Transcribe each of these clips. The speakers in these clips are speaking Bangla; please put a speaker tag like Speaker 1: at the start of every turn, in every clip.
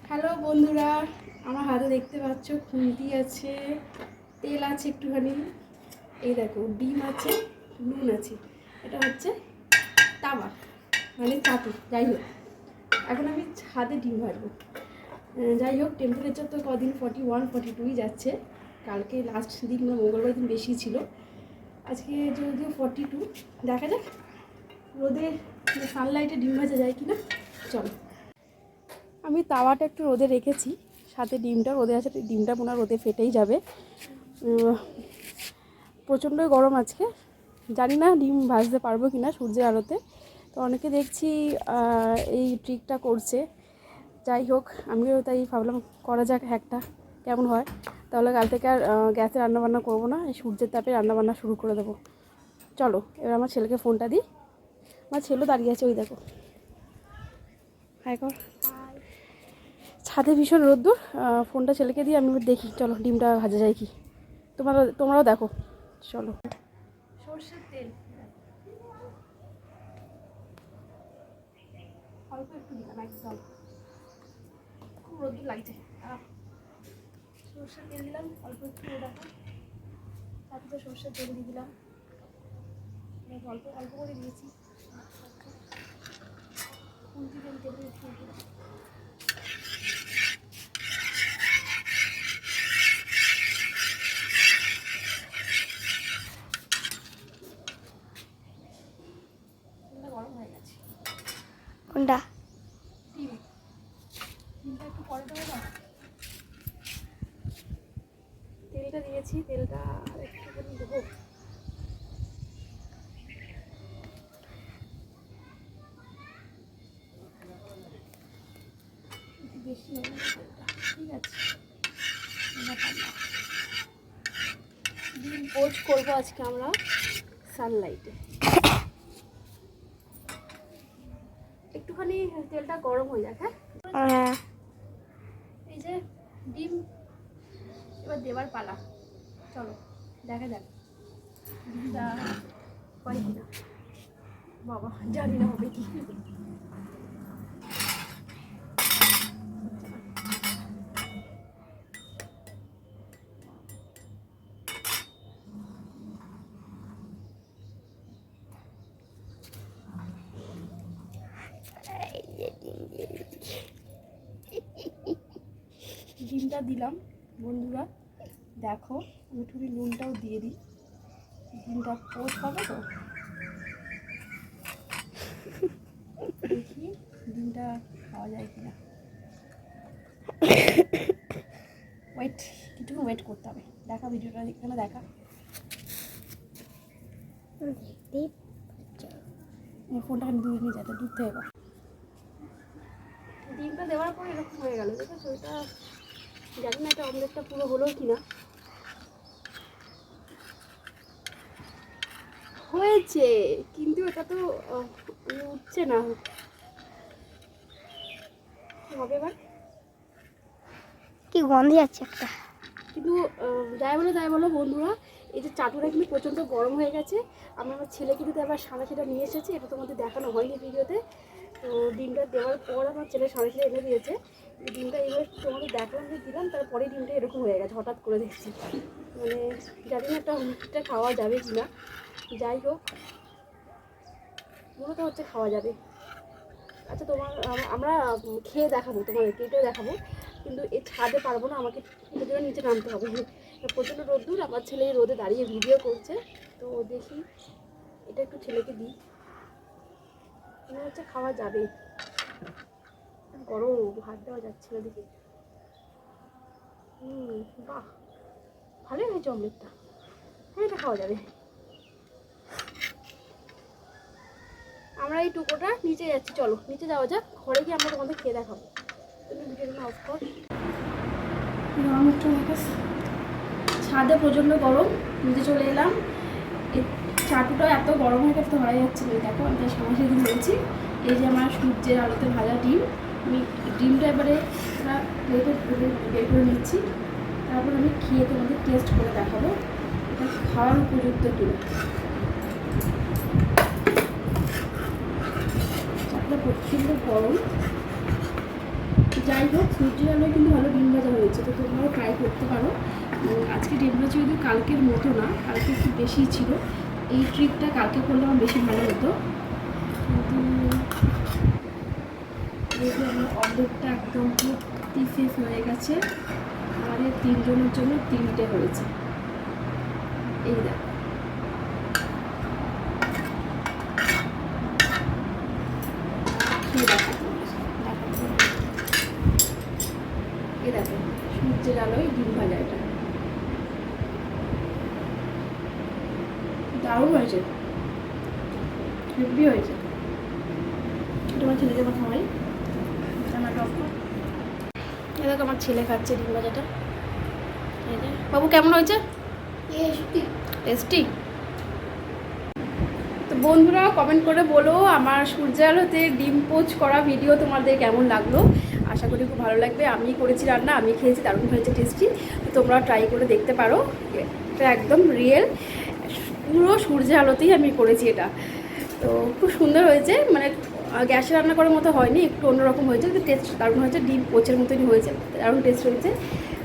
Speaker 1: হ্যালো বন্ধুরা, আমার হাতে দেখতে পাচ্ছ খুন্তি আছে, তেল আছে একটুখানি, এই দেখো ডিম আছে, নুন আছে। এটা হচ্ছে তাওয়া মানে চাটু। যাই হোক, এখন আমি ছাদে ডিম ভাজবো। যাই হোক, টেম্পারেচার তো কদিন 41-42 যাচ্ছে। কালকে লাস্ট দিন মঙ্গলবার দিন বেশি ছিল, আজকে যদিও 42। দেখা যাক রোদে সানলাইটে ডিম ভাজা যায় কিনা। চলো, আমি তাওয়াটা একটু রোদে রেখেছি, সাথে ডিমটা রোদে আছে, ডিমটা মনে হয় রোদে ফেটেই যাবে। প্রচণ্ডই গরম আজকে, জানি না ডিম ভাজতে পারবো কিনা সূর্যের আলোতে। তো অনেকে দেখছি এই ট্রিকটা করছে। যাই হোক, আমিও তাই ভাবলাম করা যাক একটা, কেমন হয়। তাহলে কাল থেকে আর গ্যাসে রান্নাবান্না করবো না, এই সূর্যের তাপে রান্নাবান্না শুরু করে দেবো। চলো এবার আমার ছেলেকে ফোনটা দিই। আমার ছেলেও দাঁড়িয়ে আছে, ওই দেখো। হাই কর। ছাদে ভীষণ রোদ্দুর, ফোনটা ছেলেকে দিয়ে আমি দেখি, চলো ডিমটা ভাজা যায় কি। তোমরাও দেখো, চলো। সর্ষের তেল অল্প একটু দিলাম, একদম খুব রোদ্দুর লাগছে। সর্ষের তেল দিলাম অল্প একটু, দেখো তাতে তো সর্ষের তেল দিয়ে দিলাম, অল্প অল্প করে দিয়েছি। খুন্তি তেল তেল একটু গরম হয়ে গেছে।
Speaker 2: কোনটা?
Speaker 1: ডিমটা একটু পরে দেবো না, তেলটা দিয়েছি, তেলটা একটুখানি দেবো। বেশি হবে তেলটা, ঠিক আছে। ডিম পোচ করবো আজকে আমরা সানলাইটে। একটুখানি তেলটা গরম হয়ে যাক।
Speaker 2: হ্যাঁ,
Speaker 1: এই যে ডিম এবার দেওয়ার পালা, চলো দেখা যাক ডিমটা হয় কিনা। বাবা জানি না হবে কি। ডিমটা দিলাম বন্ধুরা, দেখো আমি একটু নুনটাও দিয়ে দিই, ডিমটা পোচ হবে তো। দেখি ডিমটা খাওয়া যায় কিনা। ওয়েট, কিছুক্ষণ ওয়েট করতে হবে। দেখা ভিডিওটা এখানে দেখা, ফোনটা দূরে নিয়ে যেতে দূর থেকে। ডিমটা দেওয়ার পর এরকম হয়ে গেল, দেখেছো? এটা জানি না এটা অমলেটটা পুরো হলো কিনা। হয়েছে, কিন্তু এটা তো উঠছে না, হবে এবার।
Speaker 2: কি গন্ধ আছে একটা।
Speaker 1: কিন্তু যাই বলো বন্ধুরা, এই যে চাটুটা কিন্তু প্রচণ্ড গরম হয়ে গেছে। আমি আমার ছেলে কিন্তু আবার সাঁড়াশিটা নিয়ে এসেছি, এটা তোমাদের দেখানো হয়নি ভিডিওতে। তো ডিমটা দেওয়ার পর আমার ছেলে সাঁড়াশিটা এনে দিয়েছে। ডিমটা এবার তোমাদের দেখলাম যে দিলাম, তারপরে ডিমটা এরকম হয়ে গেছে, হঠাৎ করে দেখছি। মানে জানি না এটা খাওয়া যাবে কি না। যাই হোক, মনে তো হচ্ছে খাওয়া যাবে। আচ্ছা, আমরা খেয়ে দেখাবো, তোমাদেরকে এটাও দেখাবো, কিন্তু এই ছাদে পারবো না, আমাকে এটার জন্য নিচে নামতে হবে। প্রচণ্ড রোদ্দুর, আমার ছেলে এই রোদে দাঁড়িয়ে ভিডিও করছে। তো দেখি এটা একটু ছেলেকে দিই, মনে হচ্ছে খাওয়া যাবে। গরম, হাত দেওয়া যাচ্ছে না দেখি। বাহ, ভালোই হয়েছে অমলেটটা। হ্যাঁ, এটা খাওয়া যাবে। আমরা এই টুকোটা নিচে যাচ্ছি, চলো নিচে যাওয়া যাক, ঘরে গিয়ে আমরা তোমাদের খেয়ে দেখাবো। তুমি ভিডিওটা অফ কর। ছাদে প্রচণ্ড গরম, নিচে চলে এলাম। এই চাটুটা এত গরম হয়ে গেছে, ধরা যাচ্ছে না। দেখো আমি তাই সামনে সেদিন বলছি, এই যে আমার সূর্যের আলোতে ভাজা ডিম। আমি ডিমটা এবারে প্লেটে বের করে নিচ্ছি, তারপর আমি খেয়ে তোমাদের টেস্ট করে দেখাবো এটা খাওয়ার উপযুক্ত কিনা। চাটটা প্রচণ্ড গরম, যাই হোক, সূর্যের আলোয় কিন্তু ভালো ডিম ভাজা হয়েছে, তো তোমরাও ট্রাই করতে পারো। আজকে ডিম ভাজা যদি কালকের মতো না, কালকে একটু বেশি ছিল, এই ট্রিকটা কালকে করলে আমার বেশি ভালো হতো। কিন্তু আমার অর্ধেকটা একদম পুরো শেষ হয়ে গেছে, আমাদের 3 জনের জন্য 3টে হয়েছে। এই দেখো, খেয়ে দেখো, এই দেখো সূর্যের আলোয় ডিম ভাজা, এটা দারুণ হয়েছে, হেভি হয়েছে। এটা আমার ছেলেকে আমার খাওয়াই, আমার টক। এই দেখো আমার ছেলে খাচ্ছে ডিম ভাজাটা। এই যে বাবু, কেমন হয়েছে? টেস্টি। তো বন্ধুরা কমেন্ট করে বলো আমার সূর্যের আলোতে ডিম পোচ করা ভিডিও তোমাদের কেমন লাগলো। আশা করি খুব ভালো লাগবে। আমি করেছি রান্না, আমি খেয়েছি, দারুণ হয়েছে, টেস্টি। তো তোমরা ট্রাই করে দেখতে পারো। এটা একদম রিয়েল, পুরো সূর্যের আলোতেই আমি করেছি এটা। তো খুব সুন্দর হয়েছে, মানে গ্যাসে রান্না করার মতো হয়নি, একটু অন্যরকম হয়েছে, কিন্তু টেস্ট দারুণ হয়েছে, ডিম পোচের মতনই হয়েছে, দারুণ টেস্ট হয়েছে।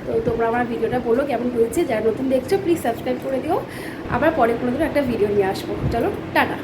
Speaker 1: তো তোমরা আমার ভিডিওটা বলো কেমন হয়েছে। যারা নতুন দেখছো প্লিজ সাবস্ক্রাইব করে দিও। আবার পরে কোনো দিন একটা ভিডিও নিয়ে আসবো। চলো টাটা।